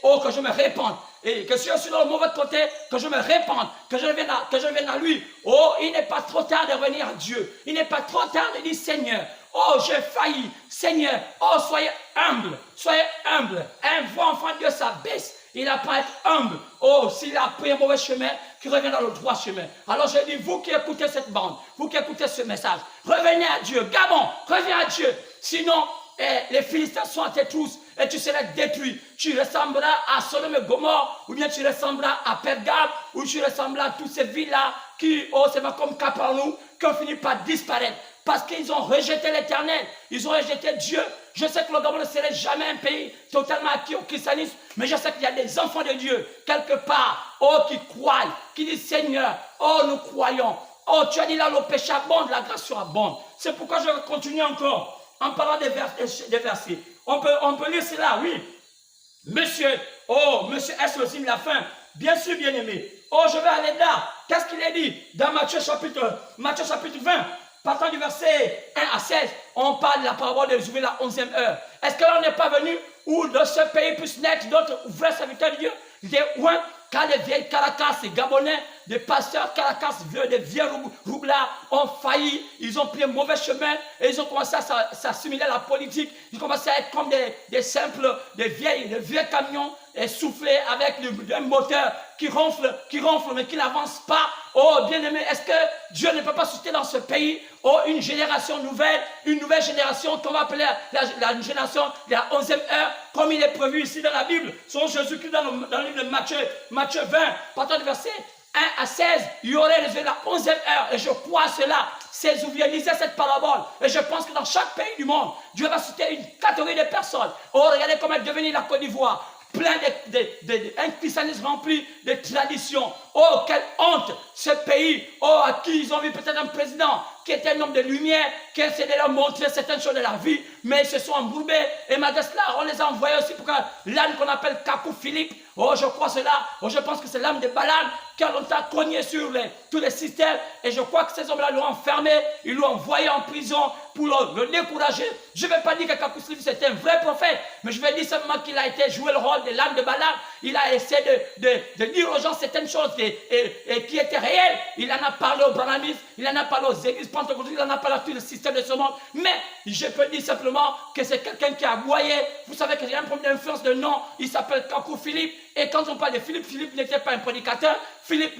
oh, que je me répande. Et que si je suis dans le mauvais côté, que je me répande, que je vienne à lui. Oh, il n'est pas trop tard de revenir à Dieu. Il n'est pas trop tard de dire, Seigneur, oh, j'ai failli. Seigneur, oh, soyez humble. Soyez humble. Un vrai enfant de Dieu s'abaisse. Il n'a pas à être humble. Oh, s'il a pris un mauvais chemin, qu'il revienne dans le droit chemin. Alors je dis, vous qui écoutez cette bande, vous qui écoutez ce message, revenez à Dieu. Gabon, reviens à Dieu. Sinon, les Philistins sont à tes trousses et tu seras détruit. Tu ressembleras à Sodome et Gomorrhe, ou bien tu ressembleras à Pergame, ou tu ressembleras à toutes ces villes-là qui, oh, c'est pas comme Capernaum, qui ont fini par disparaître. Parce qu'ils ont rejeté l'Éternel, ils ont rejeté Dieu. Je sais que le Gabon ne serait jamais un pays totalement acquis au christianisme, mais je sais qu'il y a des enfants de Dieu, quelque part, oh, qui croient, qui disent, Seigneur, oh, nous croyons. Oh, tu as dit là, le péché abonde, la grâce surabonde. C'est pourquoi je vais continuer encore, en parlant des versets. On peut lire cela, oui. Monsieur, est-ce le signe de la fin? Bien sûr, bien aimé. Oh, je vais aller là. Qu'est-ce qu'il a dit dans Matthieu chapitre 20? Partant du verset 1 à 16, on parle de la parabole de Jésus la 11e heure. Est-ce que l'on n'est pas venu où de ce pays puisse naître d'autres vrais serviteurs de Dieu? Des ouins, car les vieilles caracas, les Gabonais, des pasteurs caracas, des vieux roublards ont failli, ils ont pris un mauvais chemin et ils ont commencé à s'assimiler à la politique. Ils ont commencé à être comme des vieux camions essoufflés avec un moteur qui ronfle, mais qui n'avance pas. Oh, bien-aimé, est-ce que Dieu ne peut pas susciter dans ce pays, oh, une génération nouvelle, une nouvelle génération qu'on va appeler la génération de la 11e heure, comme il est prévu ici dans la Bible, selon Jésus-Christ dans le livre de Matthieu 20, partant du verset 1 à 16, il y aurait la 11e heure, et je crois à cela. Ces ouvriers lisaient cette parabole, et je pense que dans chaque pays du monde, Dieu va susciter une catégorie de personnes. Oh, regardez comment est devenue la Côte d'Ivoire. Plein d'un christianisme rempli de traditions. Oh, quelle honte, ce pays, oh, à qui ils ont vu peut-être un président qui était un homme de lumière, qui essayait de leur montrer certaines choses de la vie, mais ils se sont embourbés. Et malgré cela, on les a envoyés aussi pour l'âme qu'on appelle Kakou Philippe. Oh, je crois cela. Oh, je pense que c'est l'âme de Balaam qui a longtemps cogné sur tous les systèmes. Et je crois que ces hommes-là l'ont enfermé, ils l'ont envoyé en prison pour le décourager. Je ne vais pas dire que Kakou Philippe c'était un vrai prophète, mais je vais dire simplement qu'il a été joué le rôle de l'âme de Balaam. Il a essayé de dire aux gens certaines choses et qui étaient réelles. Il en a parlé aux branhamistes, il en a parlé aux églises pentecôtistes, il en a parlé à tous les systèmes de ce monde. Mais je peux dire simplement que c'est quelqu'un qui a aboyé. Vous savez que j'ai un problème d'influence de nom. Il s'appelle Kakou Philippe. Et quand on parle de Philippe, Philippe n'était pas un prédicateur. Philippe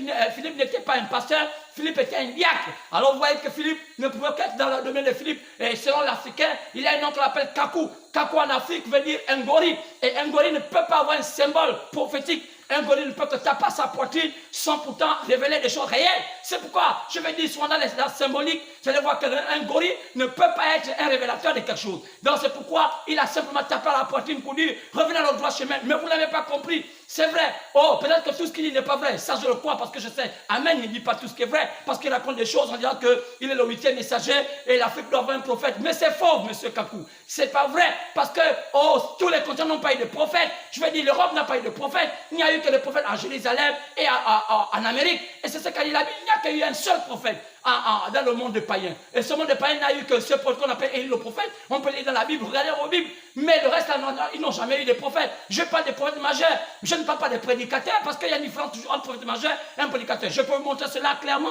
n'était pas un pasteur. Philippe était un diacre. Alors vous voyez que Philippe ne pouvait qu'être dans le domaine de Philippe. Et selon l'Africain, il y a un nom qu'on appelle Kakou. Kakou en Afrique veut dire un gorille. Et un gorille ne peut pas avoir un symbole prophétique. Un gorille ne peut que taper à sa poitrine sans pourtant révéler des choses réelles. C'est pourquoi je vais dire souvent dans les symboliques, je vais voir qu'un gorille ne peut pas être un révélateur de quelque chose. Donc c'est pourquoi il a simplement tapé à la poitrine pour dire revenez dans le droit chemin. Mais vous ne l'avez pas compris. C'est vrai. Oh, peut-être que tout ce qu'il dit n'est pas vrai. Ça, je le crois parce que je sais. Amen, il ne dit pas tout ce qui est vrai. Parce qu'il raconte des choses en disant qu'il est le 8e messager et l'Afrique doit avoir un prophète. Mais c'est faux, monsieur Kakou. C'est pas vrai. Parce que, oh, tous les continents n'ont pas eu de prophète. Je vais dire, l'Europe n'a pas eu de prophète. Il n'y a eu que le prophète à Jérusalem et en Amérique. Et c'est ce qu'a dit la Bible. Il n'y a qu'à eu un seul prophète dans le monde des païens. Et ce monde des païens n'a eu que ce prophète qu'on appelle Élie le prophète. On peut lire dans la Bible, regardez vos Bibles. Mais le reste, ils n'ont jamais eu de prophètes. Je parle des prophètes majeurs. Je ne parle pas des prédicateurs parce qu'il y a une différence entre prophète majeur et un prédicateur. Je peux vous montrer cela clairement.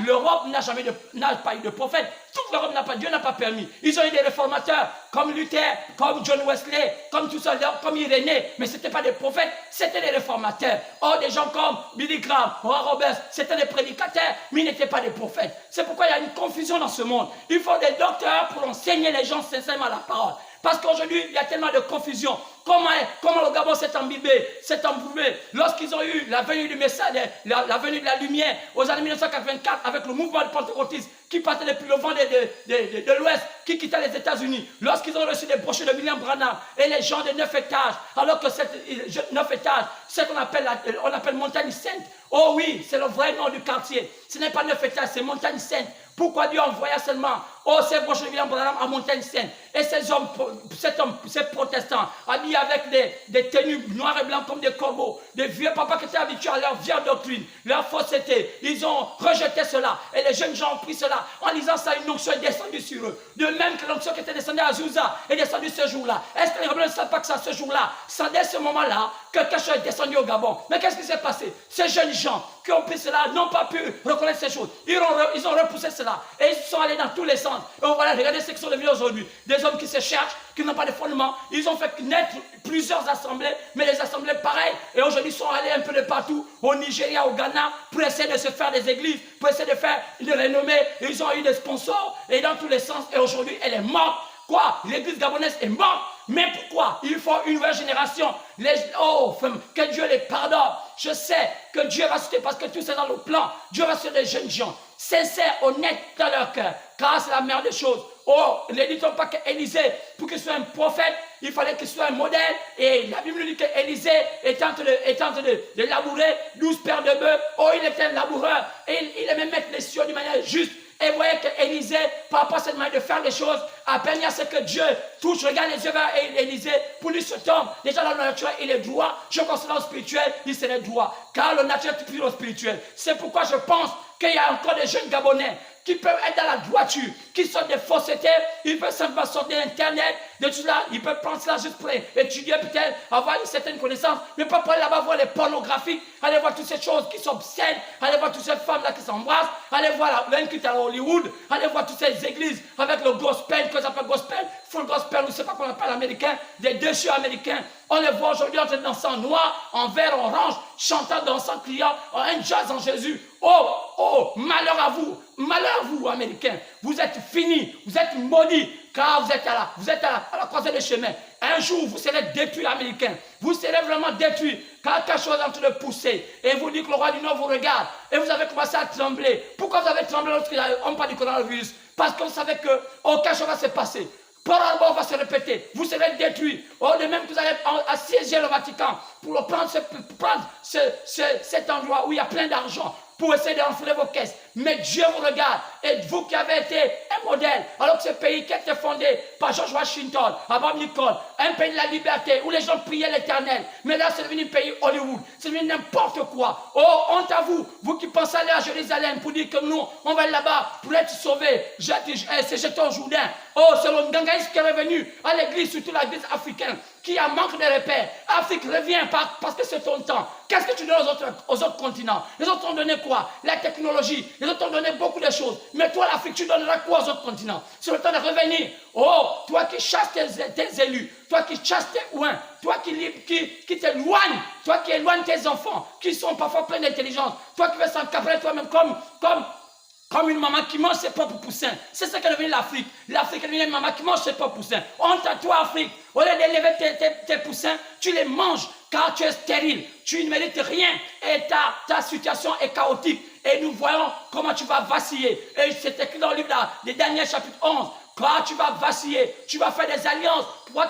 L'Europe n'a pas eu de prophète. Toute l'Europe n'a pas, Dieu n'a pas permis. Ils ont eu des réformateurs comme Luther, comme John Wesley, comme tout ça, comme Irénée. Mais ce n'étaient pas des prophètes, c'était des réformateurs. Or, des gens comme Billy Graham, Roy Roberts, c'était des prédicateurs, mais ils n'étaient pas des prophètes. C'est pourquoi il y a une confusion dans ce monde. Il faut des docteurs pour enseigner les gens sincèrement la parole. Parce qu'aujourd'hui, il y a tellement de confusion. Comment le Gabon s'est embourbé lorsqu'ils ont eu la venue du message, la venue de la lumière aux années 1984 avec le mouvement de pentecôtisme qui partait depuis le vent de l'Ouest, qui quittait les États-Unis. Lorsqu'ils ont reçu des brochures de William Branham et les gens de 9 étages, alors que cette 9 étages, c'est ce qu'on appelle Montagne Sainte. Oh oui, c'est le vrai nom du quartier. Ce n'est pas 9 étages, c'est Montagne Sainte. Pourquoi Dieu envoya seulement Oh, ces broches de viande à Montagne Sainte. Et ces hommes, ces protestants, habillés avec des tenues noires et blancs comme des corbeaux, des vieux papas qui étaient habitués à leur vieille doctrine, leur fausseté, ils ont rejeté cela. Et les jeunes gens ont pris cela en lisant ça, une onction est descendue sur eux. De même que l'onction qui était descendue à Azusa est descendue ce jour-là. Est-ce que les rebelles ne savent pas que c'est à ce jour-là, c'est dès ce moment-là, que quelque chose est descendu au Gabon? Mais qu'est-ce qui s'est passé? Ces jeunes gens qui ont pris cela n'ont pas pu reconnaître ces choses. Ils ont repoussé cela. Et ils sont allés dans tous les sens. Et voilà, regardez ce qui sont devenus aujourd'hui. Des hommes qui se cherchent, qui n'ont pas de fondement. Ils ont fait naître plusieurs assemblées, mais les assemblées pareilles. Et aujourd'hui, ils sont allés un peu de partout, au Nigeria, au Ghana, pour essayer de se faire des églises, pour essayer de faire une renommée. Ils ont eu des sponsors, et dans tous les sens. Et aujourd'hui, elle est morte. Quoi? L'église gabonaise est morte. Mais pourquoi? Il faut une nouvelle génération. Que Dieu les pardonne. Je sais que Dieu va citer, parce que tout c'est dans le plan. Dieu va citer des jeunes gens, sincères, honnêtes dans leur cœur. Car c'est la meilleure des choses. Oh, ne dit-on pas qu'Élisée, pour qu'il soit un prophète, il fallait qu'il soit un modèle. Et la Bible nous dit qu'Élisée est en train de labourer 12 paires de bœufs. Oh, il était un laboureur. Et il aimait mettre les cieux d'une manière juste. Et vous voyez qu'Élisée, par rapport à cette manière de faire les choses, à peine il y a ce que Dieu touche, regarde les yeux vers Élisée, pour lui se tombe. Déjà dans le naturel, il est droit. Je considère le spirituel, il serait droit. Car le naturel est plus le spirituel. C'est pourquoi je pense qu'il y a encore des jeunes Gabonais qui peuvent être dans la droiture, qui sont des faussetés, ils peuvent simplement sortir d'Internet, de tout cela, ils peuvent prendre cela juste pour étudier peut-être, avoir une certaine connaissance, mais pas pour aller là-bas voir les pornographies, aller voir toutes ces choses qui sont obscènes, aller voir toutes ces femmes-là qui s'embrassent, aller voir la qui est à Hollywood, aller voir toutes ces églises avec le gospel, que ça s'appelle gospel, full gospel, ou je ne sais pas qu'on appelle américain, des déchets américains. On les voit aujourd'hui en train de danser en noir, en vert, orange, chantant, dansant, criant, un jazz en Jésus. Oh, malheur à vous, Américains. Vous êtes finis, vous êtes maudits, car vous êtes à la croisée des chemins. Un jour, vous serez détruits, Américains. Vous serez vraiment détruits, car quelque chose est en train de pousser. Et vous dites que le roi du Nord vous regarde. Et vous avez commencé à trembler. Pourquoi vous avez tremblé lorsqu'on parle du coronavirus? Parce que vous savez que quelque chose va se passer. Pearl Harbor va se répéter, vous serez détruits. Oh, de même que vous allez assiéger le Vatican pour prendre cet endroit où il y a plein d'argent pour essayer d'enfler vos caisses. Mais Dieu vous regarde. Et vous qui avez été un modèle, alors que ce pays qui a été fondé par George Washington, Abraham Lincoln, un pays de la liberté où les gens priaient l'Éternel. Mais là, c'est devenu un pays Hollywood. C'est devenu n'importe quoi. Oh, honte à vous, vous qui pensez aller à Jérusalem pour dire que nous, on va aller là-bas pour être sauvés. C'est jeté au Jourdain. Oh, c'est le gangaïsme qui est revenu à l'église, surtout l'église africaine, qui a manque de repères. Afrique, reviens parce que c'est ton temps. Qu'est-ce que tu donnes aux autres continents? Les autres ont donné quoi? La technologie. Les autres ont donné beaucoup de choses. Mais toi, l'Afrique, tu donneras quoi aux autres continents? C'est le temps de revenir. Oh, toi qui chasses tes élus, toi qui chasses tes ouins, toi qui t'éloignes, toi qui éloignes tes enfants, qui sont parfois pleins d'intelligence, toi qui veux s'encadrer toi-même comme une maman qui mange ses propres poussins. C'est ce qu'est devenu l'Afrique. L'Afrique est devenue une maman qui mange ses propres poussins. Honte à toi, Afrique. Au lieu d'élever tes poussins, tu les manges car tu es stérile. Tu ne mérites rien et ta situation est chaotique. Et nous voyons comment tu vas vaciller. Et c'est écrit dans le livre des derniers chapitres 11. Quand tu vas vaciller, tu vas faire des alliances pour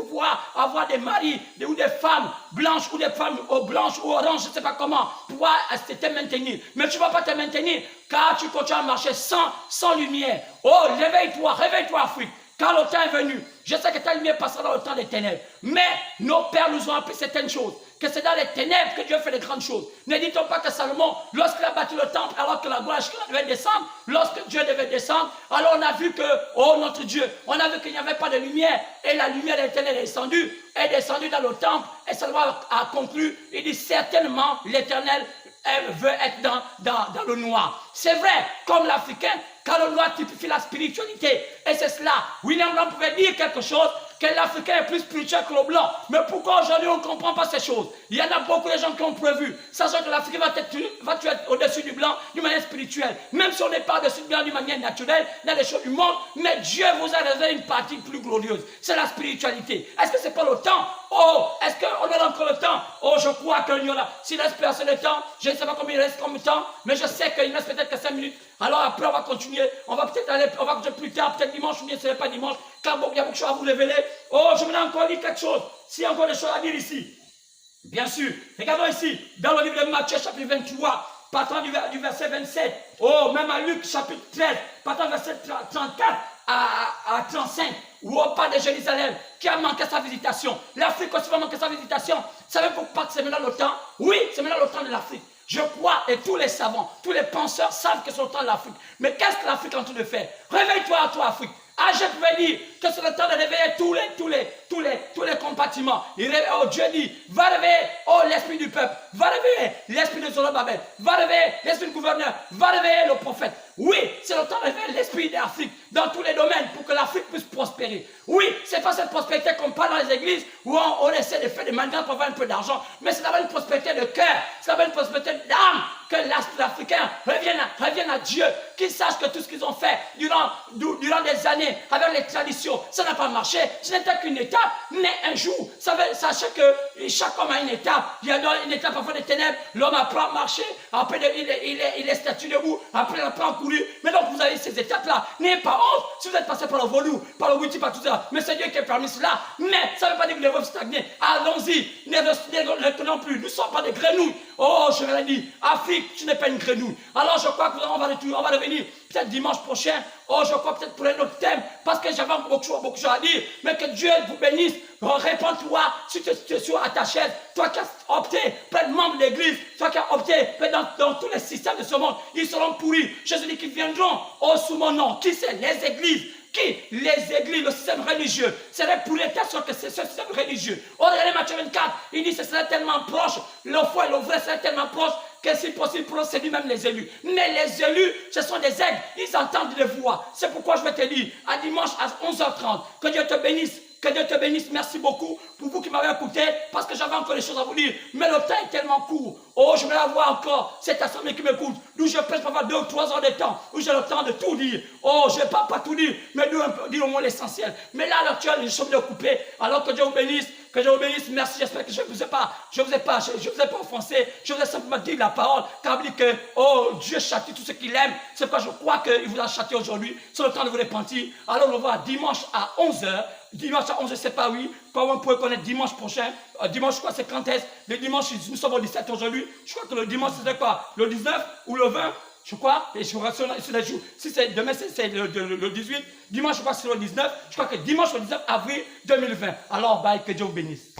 pouvoir avoir des maris ou des femmes blanches ou des femmes blanches ou oranges, je ne sais pas comment, pour pouvoir te maintenir. Mais tu ne vas pas te maintenir car tu continues à marcher sans lumière. Oh, réveille-toi Afrique, car le temps est venu. Je sais que ta lumière passera dans le temps des ténèbres. Mais nos pères nous ont appris certaines choses. Que c'est dans les ténèbres que Dieu fait de grandes choses. Ne dit-on pas que Salomon, lorsqu'il a bâti le temple, alors que la gloire devait descendre, lorsque Dieu devait descendre, alors on a vu que, oh notre Dieu, on a vu qu'il n'y avait pas de lumière, et la lumière de l'Éternel est descendue dans le temple, et Salomon a conclu, il dit certainement l'Éternel veut être dans le noir. C'est vrai, comme l'Africain, car le noir typifie la spiritualité. Et c'est cela. William Blanc pouvait dire quelque chose, que l'Africain est plus spirituel que le blanc. Mais pourquoi aujourd'hui on ne comprend pas ces choses? Il y en a beaucoup de gens qui ont prévu, sachant que l'Africain va tuer au-dessus du blanc d'une manière spirituelle. Même si on n'est pas au-dessus du blanc d'une manière naturelle, dans les choses du monde, mais Dieu vous a réservé une partie plus glorieuse. C'est la spiritualité. Est-ce que ce n'est pas le temps? Oh, est-ce qu'on a encore le temps? Oh, je crois qu'il y en a. S'il reste assez de temps, je ne sais pas combien il reste comme temps, mais je sais qu'il reste peut-être que 5 minutes. Alors après, on va continuer. On va peut-être aller, on va continuer plus tard, peut-être dimanche, ou bien ce n'est pas dimanche, car il y a beaucoup de choses à vous révéler. Oh, je voulais encore dire quelque chose. S'il y a encore des choses à dire ici, bien sûr. Regardons ici, dans le livre de Matthieu, chapitre 23, partant du verset 27. Oh, même à Luc, chapitre 13, partant du verset 34. à 35, ou au pas de Jérusalem, qui a manqué sa visitation. L'Afrique aussi va manquer sa visitation. Savez-vous pas que c'est maintenant le temps? Oui, c'est maintenant le temps de l'Afrique. Je crois, et tous les savants, tous les penseurs savent que c'est le temps de l'Afrique. Mais qu'est-ce que l'Afrique est en train de faire? Réveille-toi, toi, Afrique. Ah, je peux dire que c'est le temps de réveiller tous les compartiments. Oh, Dieu dit, va réveiller, oh, l'esprit du peuple, va réveiller l'esprit de Zorobabel, va réveiller l'esprit du gouverneur, va réveiller le prophète. Oui, c'est le temps de réveiller l'esprit d'Afrique dans tous les domaines pour que l'Afrique puisse prospérer. Oui, c'est pas cette prospérité qu'on parle dans les églises où on essaie de faire des manigances pour avoir un peu d'argent, mais c'est d'avoir une prospérité de cœur, c'est d'avoir une prospérité d'âme, que l'Africain revienne à Dieu, qu'ils sachent que tout ce qu'ils ont fait durant des années avec les traditions, ça n'a pas marché, ce n'était qu'une étape, mais un jour, sachez que chaque homme a une étape, il y a une étape parfois des ténèbres, l'homme apprend à marcher, après il est statue debout, après il apprend à courir, mais donc vous avez ces étapes-là, n'ayez pas honte, si vous êtes passé par le Vodou, par le Witi, par tout ça, mais c'est Dieu qui a permis cela, mais ça ne veut pas dire que les devons stagner, allons-y, ne retenons plus, nous ne sommes pas des grenouilles, oh je l'ai dit, Afrique, tu n'es pas une grenouille, alors je crois qu'on va revenir, peut-être dimanche prochain, oh je crois peut-être pour un autre thème, parce que j'avais beaucoup de choses à dire, mais que Dieu vous bénisse, réponds-toi, si tu es sur ta chaise, toi qui as opté pour être membre de l'église, toi qui as opté dans tous les systèmes de ce monde, ils seront pourris, Jésus dit qu'ils viendront, oh sous mon nom, qui c'est? Les églises. Qui? Les églises, le système religieux. C'est la pourritation que c'est ce système religieux. Oh, regardez Matthieu 24, il dit que ce serait tellement proche, le faux et le vrai serait tellement proche que si possible pour séduire même les élus. Mais les élus, ce sont des aigles, ils entendent les voix. C'est pourquoi je vais te dire, à dimanche à 11h30, que Dieu te bénisse. Que Dieu te bénisse, merci beaucoup pour vous qui m'avez écouté, parce que j'avais encore des choses à vous dire, mais le temps est tellement court. Oh, je vais avoir encore cette assemblée qui m'écoute, d'où je prêche parfois 2 ou 3 heures de temps, où j'ai le temps de tout dire. Oh, je ne vais pas tout dire, mais dire au moins l'essentiel. Mais là, à l'actuel, je suis obligé de couper, alors que Dieu vous bénisse, merci, j'espère que je ne vous ai pas offensé, je vous ai simplement dit la parole, car dit que, oh, Dieu châtie tout ce qu'il aime, c'est pourquoi je crois qu'il vous a châtié aujourd'hui, c'est le temps de vous repentir. Alors on va voir dimanche à 11h, dimanche à 11h, je ne sais pas, oui, comment on pourrait connaître dimanche prochain, dimanche, je crois, c'est quand est-ce, le dimanche, nous sommes au 17 aujourd'hui, je crois que le dimanche, c'était quoi, le 19 ou le 20, je crois, et je vous rassure sur les jours, si c'est demain, c'est le 18, dimanche, je crois que c'est le 19, je crois que dimanche, le 19 avril 2020. Alors, bye, que Dieu vous bénisse.